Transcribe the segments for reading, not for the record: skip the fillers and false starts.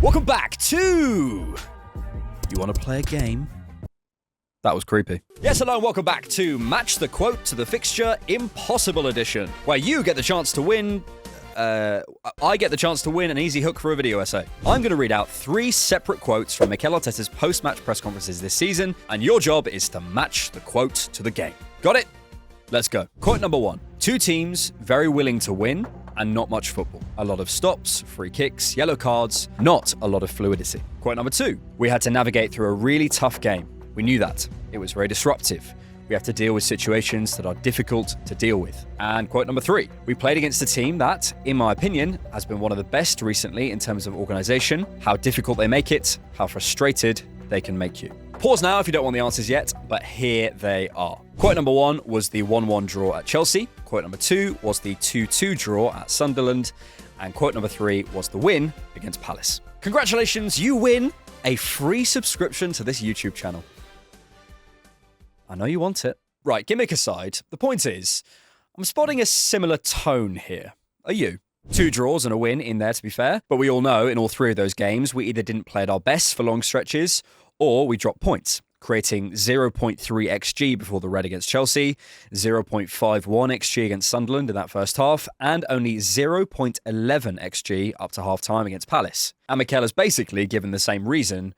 Welcome back to... You want to play a game? That was creepy. Yes, hello, and welcome back to Match the Quote to the Fixture Impossible Edition, where you get the chance to win... I get the chance to win an easy hook for a video essay. I'm going to read out 3 separate quotes from Mikel Arteta's post-match press conferences this season, and your job is to match the quote to the game. Got it? Let's go. Quote number 1. 2 teams very willing to win and not much football. A lot of stops, free kicks, yellow cards, not a lot of fluidity. Quote number 2. We had to navigate through a really tough game. We knew that. It was very disruptive. We have to deal with situations that are difficult to deal with. And quote number 3. We played against a team that, in my opinion, has been one of the best recently in terms of organisation, how difficult they make it, how frustrated they can make you. Pause now if you don't want the answers yet, but here they are. Quote number 1 was the 1-1 draw at Chelsea. Quote number 2 was the 2-2 draw at Sunderland. And quote number 3 was the win against Palace. Congratulations, you win a free subscription to this YouTube channel. I know you want it. Right, gimmick aside, the point is, I'm spotting a similar tone here. Are you? 2 draws and a win in there, to be fair. But we all know in all 3 of those games, we either didn't play at our best for long stretches, or we dropped points, creating 0.3 XG before the red against Chelsea, 0.51 XG against Sunderland in that first half, and only 0.11 XG up to half-time against Palace. And Mikel has basically given the same reason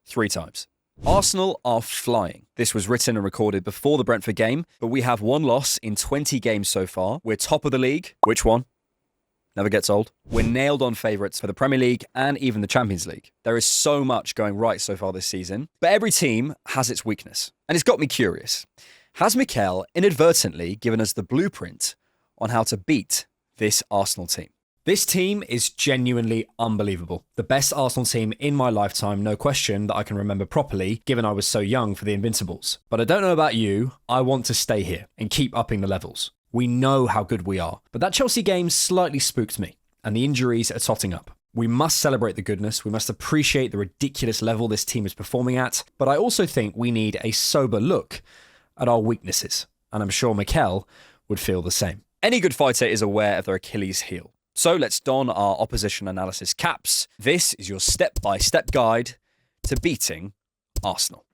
3 times. Arsenal are flying. This was written and recorded before the Brentford game, but we have 1 loss in 20 games so far. We're top of the league. Which one? Never gets old. We're nailed on favourites for the Premier League and even the Champions League. There is so much going right so far this season, but every team has its weakness. And it's got me curious. Has Mikel inadvertently given us the blueprint on how to beat this Arsenal team? This team is genuinely unbelievable. The best Arsenal team in my lifetime, no question, that I can remember properly, given I was so young for the Invincibles. But I don't know about you, I want to stay here and keep upping the levels. We know how good we are. But that Chelsea game slightly spooked me, and the injuries are totting up. We must celebrate the goodness, we must appreciate the ridiculous level this team is performing at, but I also think we need a sober look at our weaknesses, and I'm sure Mikel would feel the same. Any good fighter is aware of their Achilles heel. So let's don our opposition analysis caps. This is your step-by-step guide to beating Arsenal.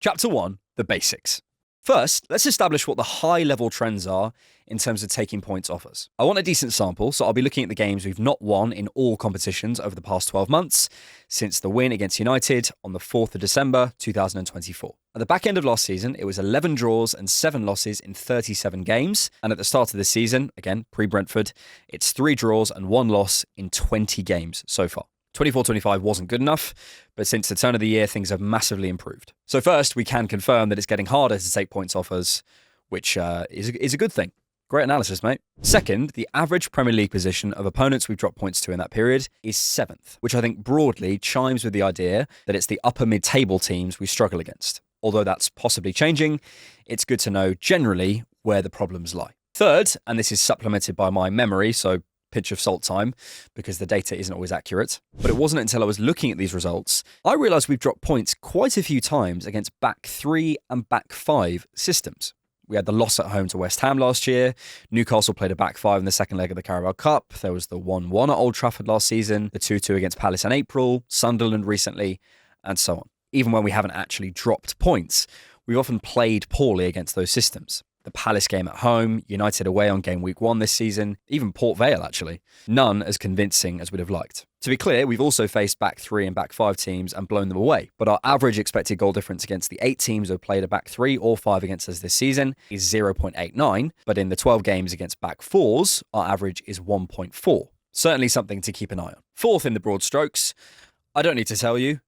Chapter 1, the basics. First, let's establish what the high-level trends are in terms of taking points off us. I want a decent sample, so I'll be looking at the games we've not won in all competitions over the past 12 months, since the win against United on the 4th of December, 2024. At the back end of last season, it was 11 draws and 7 losses in 37 games, and at the start of this season, again, pre-Brentford, it's 3 draws and 1 loss in 20 games so far. 24-25 wasn't good enough, but since the turn of the year, things have massively improved. So first, we can confirm that it's getting harder to take points off us, which is a good thing. Great analysis, mate. Second, the average Premier League position of opponents we've dropped points to in that period is 7th, which I think broadly chimes with the idea that it's the upper mid-table teams we struggle against. Although that's possibly changing, it's good to know generally where the problems lie. Third, and this is supplemented by my memory, so pinch of salt time, because the data isn't always accurate. But it wasn't until I was looking at these results, I realised we've dropped points quite a few times against back 3 and back 5 systems. We had the loss at home to West Ham last year. Newcastle played a back 5 in the second leg of the Carabao Cup. There was the 1-1 at Old Trafford last season, the 2-2 against Palace in April, Sunderland recently, and so on. Even when we haven't actually dropped points, we've often played poorly against those systems. The Palace game at home, United away on game week 1 this season, even Port Vale actually. None as convincing as we'd have liked. To be clear, we've also faced back 3 and back 5 teams and blown them away. But our average expected goal difference against the 8 teams who have played a back 3 or 5 against us this season is 0.89. But in the 12 games against back 4s, our average is 1.4. Certainly something to keep an eye on. Fourth in the broad strokes, I don't need to tell you,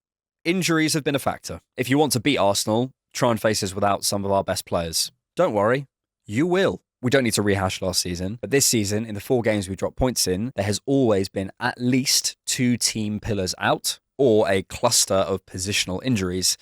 injuries have been a factor. If you want to beat Arsenal, try and face us without some of our best players. Don't worry, you will. We don't need to rehash last season, but this season, in the 4 games we dropped points in, there has always been at least 2 team pillars out or a cluster of positional injuries,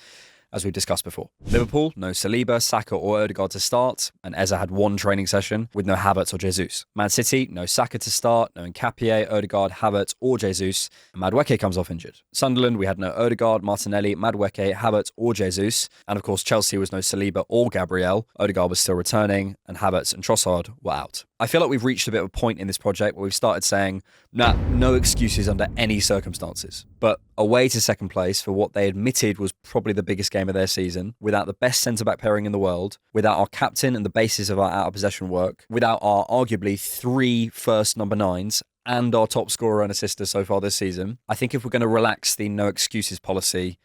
as we've discussed before. Liverpool, no Saliba, Saka or Odegaard to start, and Eza had 1 training session with no Havertz or Jesus. Man City, no Saka to start, no Nketiah, Odegaard, Havertz or Jesus, and Madueke comes off injured. Sunderland, we had no Odegaard, Martinelli, Madueke, Havertz or Jesus, and of course Chelsea was no Saliba or Gabriel. Odegaard was still returning, and Havertz and Trossard were out. I feel like we've reached a bit of a point in this project where we've started saying, nah, no excuses under any circumstances. But away to second place for what they admitted was probably the biggest game of their season, without the best centre-back pairing in the world, without our captain and the basis of our out-of-possession work, without our arguably 3 first number 9s, and our top scorer and assister so far this season. I think if we're going to relax the no excuses policy,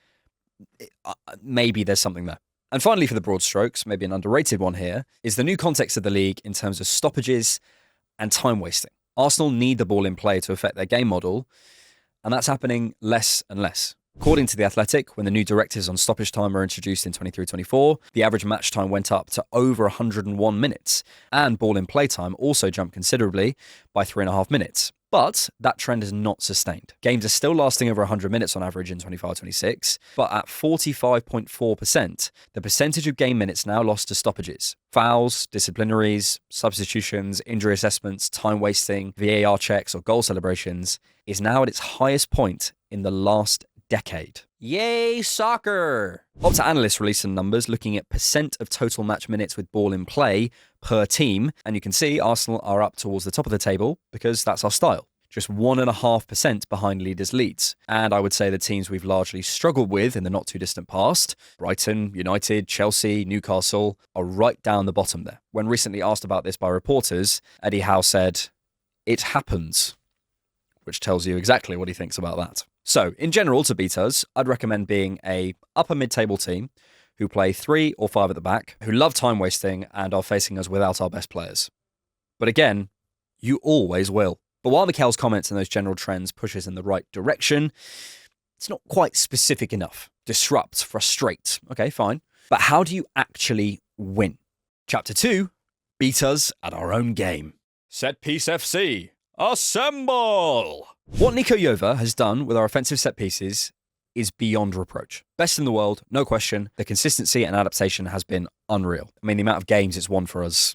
maybe there's something there. And finally, for the broad strokes, maybe an underrated one here, is the new context of the league in terms of stoppages and time wasting. Arsenal need the ball in play to affect their game model, and that's happening less and less. According to The Athletic, when the new directives on stoppage time were introduced in 23-24, the average match time went up to over 101 minutes, and ball in play time also jumped considerably by 3.5 minutes. But that trend is not sustained. Games are still lasting over 100 minutes on average in 25-26, but at 45.4%, the percentage of game minutes now lost to stoppages, fouls, disciplinaries, substitutions, injury assessments, time wasting, VAR checks, or goal celebrations is now at its highest point in the last decade. Yay, soccer! Opta analysts released some numbers looking at percent of total match minutes with ball in play per team, and you can see Arsenal are up towards the top of the table because that's our style. Just 1.5% behind leaders Leeds. And I would say the teams we've largely struggled with in the not too distant past, Brighton, United, Chelsea, Newcastle, are right down the bottom there. When recently asked about this by reporters, Eddie Howe said, "It happens," which tells you exactly what he thinks about that. So, in general, to beat us, I'd recommend being a upper mid-table team who play 3 or 5 at the back, who love time wasting and are facing us without our best players. But again, you always will. But while Mikel's comments and those general trends push us in the right direction, it's not quite specific enough. Disrupt, frustrate. Okay, fine. But how do you actually win? Chapter 2, beat us at our own game. Set Piece FC. Assemble! What Nico Jova has done with our offensive set pieces is beyond reproach. Best in the world, no question. The consistency and adaptation has been unreal. I mean, the amount of games it's won for us,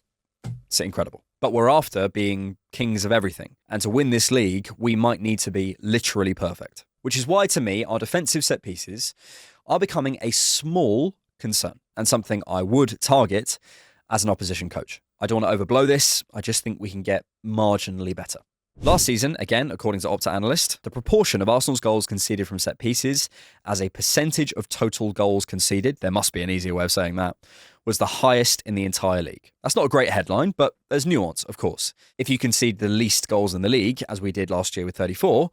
it's incredible. But we're after being kings of everything. And to win this league, we might need to be literally perfect. Which is why, to me, our defensive set pieces are becoming a small concern and something I would target as an opposition coach. I don't want to overblow this. I just think we can get marginally better. Last season, again, according to Opta Analyst, the proportion of Arsenal's goals conceded from set pieces as a percentage of total goals conceded, there must be an easier way of saying that, was the highest in the entire league. That's not a great headline, but there's nuance, of course. If you concede the least goals in the league, as we did last year with 34,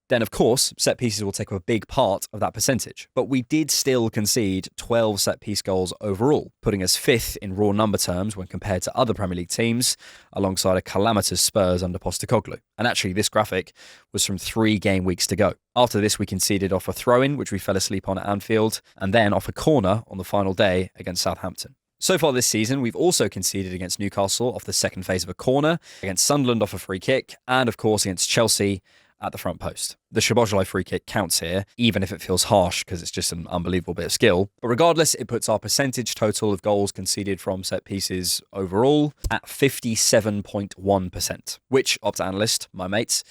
then of course, set pieces will take up a big part of that percentage. But we did still concede 12 set piece goals overall, putting us 5th in raw number terms when compared to other Premier League teams, alongside a calamitous Spurs under Postecoglou. And actually, this graphic was from 3 game weeks to go. After this, we conceded off a throw-in, which we fell asleep on at Anfield, and then off a corner on the final day against Southampton. So far this season, we've also conceded against Newcastle off the second phase of a corner, against Sunderland off a free kick, and of course against Chelsea at the front post. The Szoboszlai free kick counts here, even if it feels harsh because it's just an unbelievable bit of skill. But regardless, it puts our percentage total of goals conceded from set pieces overall at 57.1%, which Opta Analyst, my mates,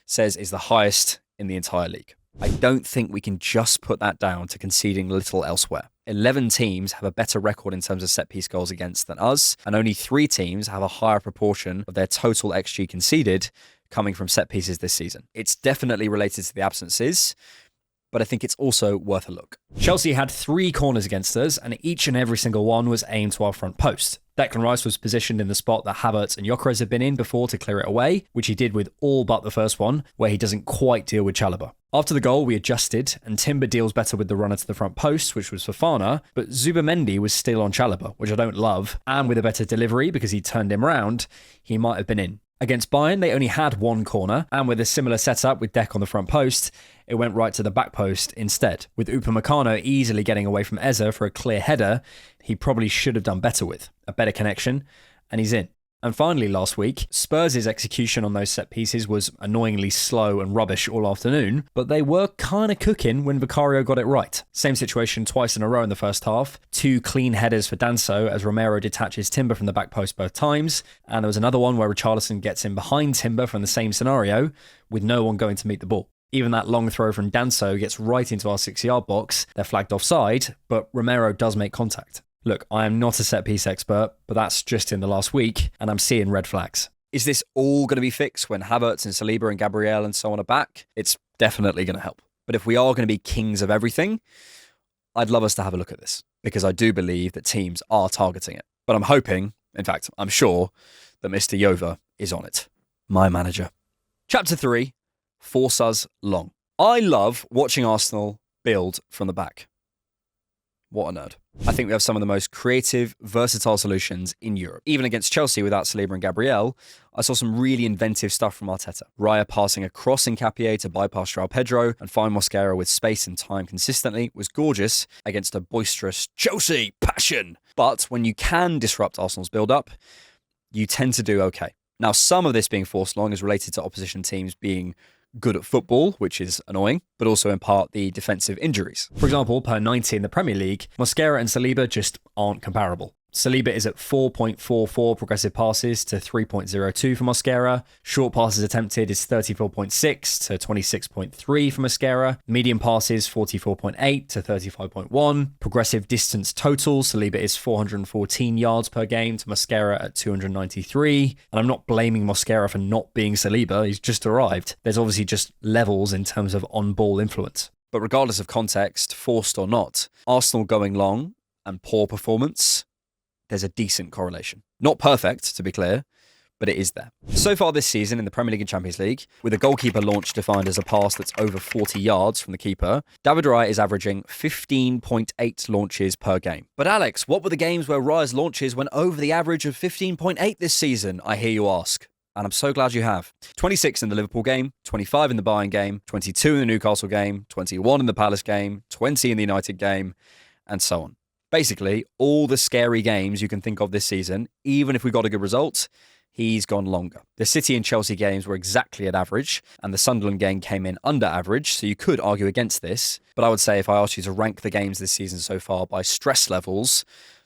says is the highest in the entire league. I don't think we can just put that down to conceding little elsewhere. 11 teams have a better record in terms of set-piece goals against than us, and only 3 teams have a higher proportion of their total XG conceded coming from set pieces this season. It's definitely related to the absences, but I think it's also worth a look. Chelsea had 3 corners against us, and each and every single one was aimed to our front post. Declan Rice was positioned in the spot that Havertz and Gyökeres had been in before to clear it away, which he did with all but the first one, where he doesn't quite deal with Chalobah. After the goal, we adjusted, and Timber deals better with the runner to the front post, which was Fofana, but Zubimendi was still on Chalobah, which I don't love, and with a better delivery because he turned him round, he might have been in. Against Bayern, they only had 1 corner, and with a similar setup with Dec on the front post, it went right to the back post instead. With Upamecano easily getting away from Eze for a clear header, he probably should have done better with. A better connection, and he's in. And finally, last week, Spurs' execution on those set pieces was annoyingly slow and rubbish all afternoon, but they were kind of cooking when Vicario got it right. Same situation twice in a row in the first half. 2 clean headers for Danso as Romero detaches Timber from the back post both times, and there was another one where Richarlison gets in behind Timber from the same scenario, with no one going to meet the ball. Even that long throw from Danso gets right into our 6-yard box. They're flagged offside, but Romero does make contact. Look, I am not a set-piece expert, but that's just in the last week, and I'm seeing red flags. Is this all going to be fixed when Havertz and Saliba and Gabriel and so on are back? It's definitely going to help. But if we are going to be kings of everything, I'd love us to have a look at this, because I do believe that teams are targeting it. But I'm hoping, in fact, I'm sure that Mr. Yova is on it. My manager. Chapter 3, Force Us Long. I love watching Arsenal build from the back. What a nerd. I think we have some of the most creative, versatile solutions in Europe. Even against Chelsea without Saliba and Gabriel, I saw some really inventive stuff from Arteta. Raya passing across Nketiah to bypass João Pedro and find Mosquera with space and time consistently was gorgeous against a boisterous Chelsea passion. But when you can disrupt Arsenal's build-up, you tend to do okay. Now, some of this being forced long is related to opposition teams being good at football, which is annoying, but also in part the defensive injuries. For example, per 90 in the Premier League, Mosquera and Saliba just aren't comparable. Saliba is at 4.44 progressive passes to 3.02 for Mosquera. Short passes attempted is 34.6 to 26.3 for Mosquera. Medium passes 44.8 to 35.1. Progressive distance total, Saliba is 414 yards per game to Mosquera at 293. And I'm not blaming Mosquera for not being Saliba, he's just arrived. There's obviously just levels in terms of on-ball influence. But regardless of context, forced or not, Arsenal going long and poor performance, there's a decent correlation. Not perfect, to be clear, but it is there. So far this season in the Premier League and Champions League, with a goalkeeper launch defined as a pass that's over 40 yards from the keeper, David Raya is averaging 15.8 launches per game. But Alex, what were the games where Raya's launches went over the average of 15.8 this season, I hear you ask? And I'm so glad you have. 26 in the Liverpool game, 25 in the Bayern game, 22 in the Newcastle game, 21 in the Palace game, 20 in the United game, and so on. Basically, all the scary games you can think of this season, even if we got a good result, he's gone longer. The City and Chelsea games were exactly at average, and the Sunderland game came in under average, so you could argue against this. But I would say if I asked you to rank the games this season so far by stress levels,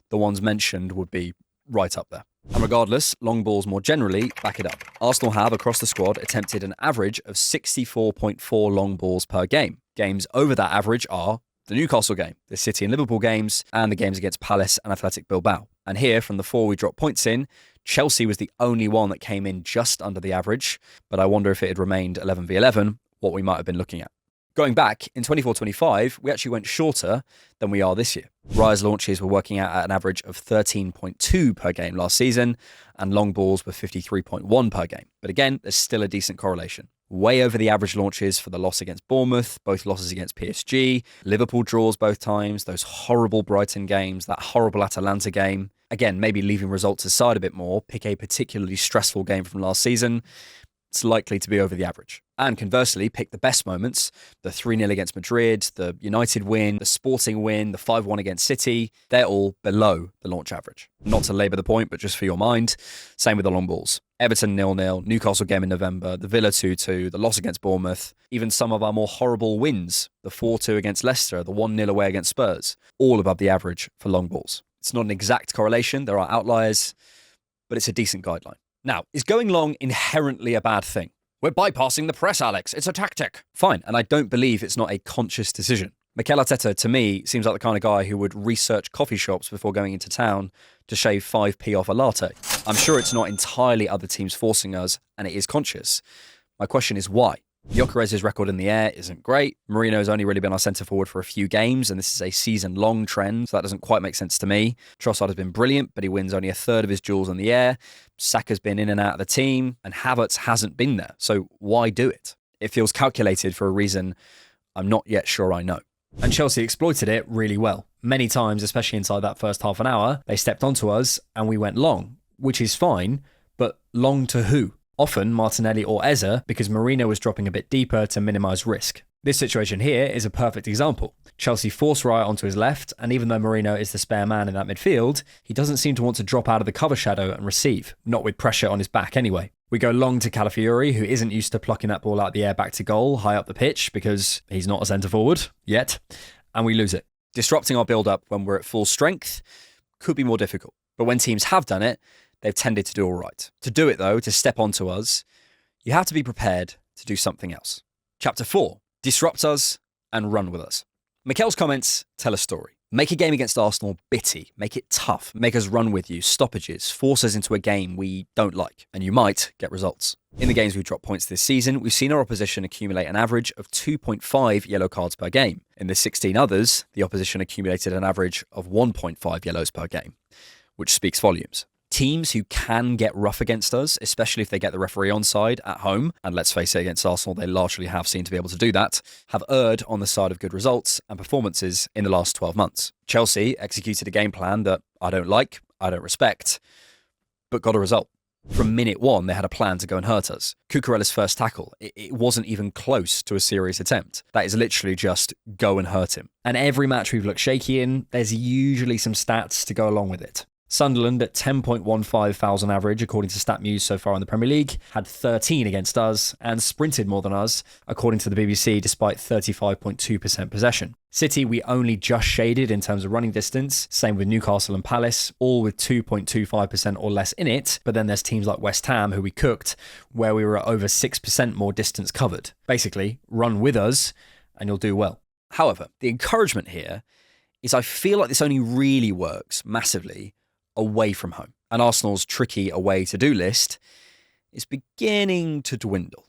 the ones mentioned would be right up there. And regardless, long balls more generally back it up. Arsenal have, across the squad, attempted an average of 64.4 long balls per game. Games over that average are the Newcastle game, the City and Liverpool games, and the games against Palace and Athletic Bilbao. And here, from the 4 we dropped points in, Chelsea was the only one that came in just under the average, but I wonder if it had remained 11v11, what we might have been looking at. Going back, in 24-25, we actually went shorter than we are this year. Raya's launches were working out at an average of 13.2 per game last season, and long balls were 53.1 per game. But again, there's still a decent correlation. Way over the average launches for the loss against Bournemouth, both losses against PSG, Liverpool draws both times, those horrible Brighton games, that horrible Atalanta game. Again, maybe leaving results aside a bit more, pick a particularly stressful game from last season, it's likely to be over the average. And conversely, pick the best moments, the 3-0 against Madrid, the United win, the Sporting win, the 5-1 against City, they're all below the launch average. Not to labour the point, but just for your mind, same with the long balls. Everton 0-0, Newcastle game in November, the Villa 2-2, the loss against Bournemouth, even some of our more horrible wins, the 4-2 against Leicester, the 1-0 away against Spurs, all above the average for long balls. It's not an exact correlation, there are outliers, but it's a decent guideline. Now, is going long inherently a bad thing? We're bypassing the press, Alex. It's a tactic. Fine, and I don't believe it's not a conscious decision. Mikel Arteta, to me, seems like the kind of guy who would research coffee shops before going into town to shave 5p off a latte. I'm sure it's not entirely other teams forcing us, and it is conscious. My question is why? Gyökeres's record in the air isn't great. Mourinho's only really been our centre-forward for a few games, and this is a season-long trend, so that doesn't quite make sense to me. Trossard has been brilliant, but he wins only a third of his duels in the air. Saka's been in and out of the team, and Havertz hasn't been there, so why do it? It feels calculated for a reason I'm not yet sure I know. And Chelsea exploited it really well. Many times, especially inside that first half an hour, they stepped onto us and we went long, which is fine, but long to who? Often Martinelli or Eze, because Mourinho was dropping a bit deeper to minimise risk. This situation here is a perfect example. Chelsea forced Raya onto his left, and even though Mourinho is the spare man in that midfield, he doesn't seem to want to drop out of the cover shadow and receive, not with pressure on his back anyway. We go long to Calafiori, who isn't used to plucking that ball out of the air back to goal, high up the pitch, because he's not a centre-forward yet, and we lose it. Disrupting our build-up when we're at full strength could be more difficult, but when teams have done it, they've tended to do all right. To do it, though, to step onto us, you have to be prepared to do something else. Chapter 4, disrupt us and run with us. Mikel's comments tell a story. Make a game against Arsenal bitty, make it tough, make us run with you, stoppages, force us into a game we don't like, and you might get results. In the games we've dropped points this season, we've seen our opposition accumulate an average of 2.5 yellow cards per game. In the 16 others, the opposition accumulated an average of 1.5 yellows per game, which speaks volumes. Teams who can get rough against us, especially if they get the referee onside at home, and let's face it, against Arsenal, they largely have seemed to be able to do that, have erred on the side of good results and performances in the last 12 months. Chelsea executed a game plan that I don't like, I don't respect, but got a result. From minute one, they had a plan to go and hurt us. Cucurella's first tackle, it wasn't even close to a serious attempt. That is literally just go and hurt him. And every match we've looked shaky in, there's usually some stats to go along with it. Sunderland at 10.15 fouls on average, according to StatMuse so far in the Premier League, had 13 against us and sprinted more than us, according to the BBC, despite 35.2% possession. City, we only just shaded in terms of running distance, same with Newcastle and Palace, all with 2.25% or less in it, but then there's teams like West Ham, who we cooked, where we were at over 6% more distance covered. Basically, run with us and you'll do well. However, the encouragement here is I feel like this only really works massively away from home. And Arsenal's tricky away to-do list is beginning to dwindle.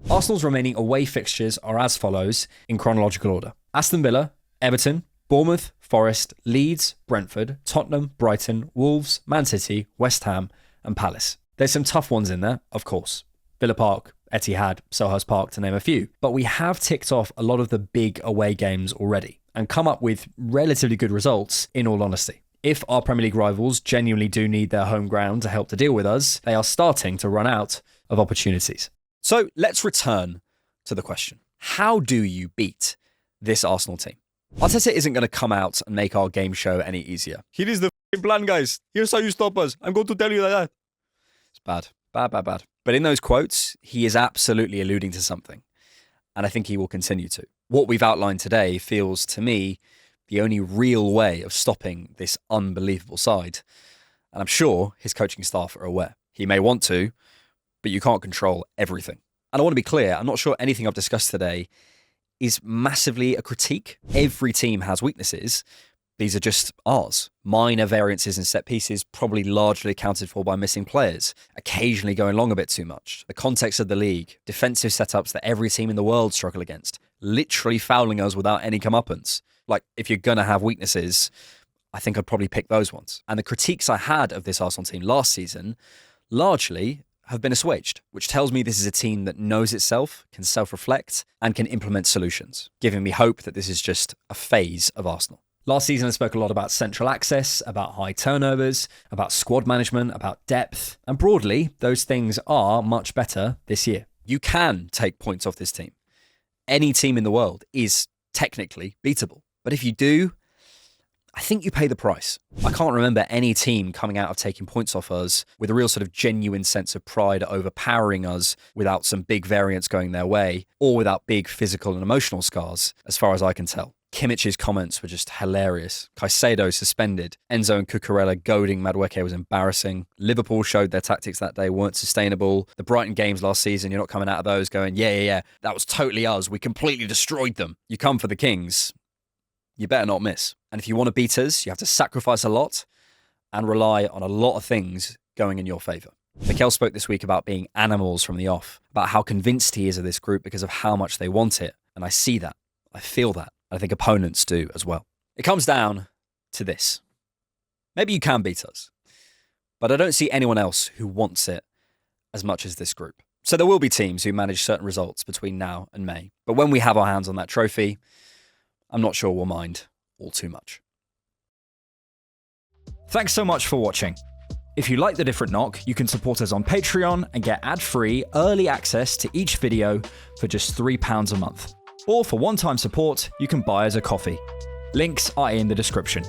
Arsenal's remaining away fixtures are as follows in chronological order. Aston Villa, Everton, Bournemouth, Forest, Leeds, Brentford, Tottenham, Brighton, Wolves, Man City, West Ham and Palace. There's some tough ones in there, of course. Villa Park, Etihad, Selhurst Park, to name a few. But we have ticked off a lot of the big away games already and come up with relatively good results, in all honesty. If our Premier League rivals genuinely do need their home ground to help to deal with us, they are starting to run out of opportunities. So let's return to the question. How do you beat this Arsenal team? Arteta isn't going to come out and make our game show any easier. Here is the plan, guys. Here's how you stop us. I'm going to tell you that. It's bad. Bad. But in those quotes, he is absolutely alluding to something. And I think he will continue to. What we've outlined today feels to me the only real way of stopping this unbelievable side. And I'm sure his coaching staff are aware. He may want to, but you can't control everything. And I want to be clear, I'm not sure anything I've discussed today is massively a critique. Every team has weaknesses. These are just ours. Minor variances in set pieces, probably largely accounted for by missing players, occasionally going long a bit too much. The context of the league, defensive setups that every team in the world struggle against, literally fouling us without any comeuppance. Like, if you're going to have weaknesses, I think I'd probably pick those ones. And the critiques I had of this Arsenal team last season largely have been assuaged, which tells me this is a team that knows itself, can self-reflect, and can implement solutions, giving me hope that this is just a phase of Arsenal. Last season, I spoke a lot about central access, about high turnovers, about squad management, about depth. And broadly, those things are much better this year. You can take points off this team. Any team in the world is technically beatable. But if you do, I think you pay the price. I can't remember any team coming out of taking points off us with a real sort of genuine sense of pride overpowering us without some big variance going their way or without big physical and emotional scars, as far as I can tell. Kimmich's comments were just hilarious. Caicedo suspended. Enzo and Cucurella goading Madueke was embarrassing. Liverpool showed their tactics that day weren't sustainable. The Brighton games last season, you're not coming out of those going, yeah, that was totally us. We completely destroyed them. You come for the Kings, you better not miss. And if you want to beat us, you have to sacrifice a lot and rely on a lot of things going in your favour. Mikel spoke this week about being animals from the off, about how convinced he is of this group because of how much they want it. And I see that. I feel that. I think opponents do as well. It comes down to this. Maybe you can beat us, but I don't see anyone else who wants it as much as this group. So there will be teams who manage certain results between now and May. But when we have our hands on that trophy, I'm not sure we'll mind all too much. Thanks so much for watching. If you like The Different Knock, you can support us on Patreon and get ad-free early access to each video for just £3 a month. Or for one-time support, you can buy us a coffee. Links are in the description.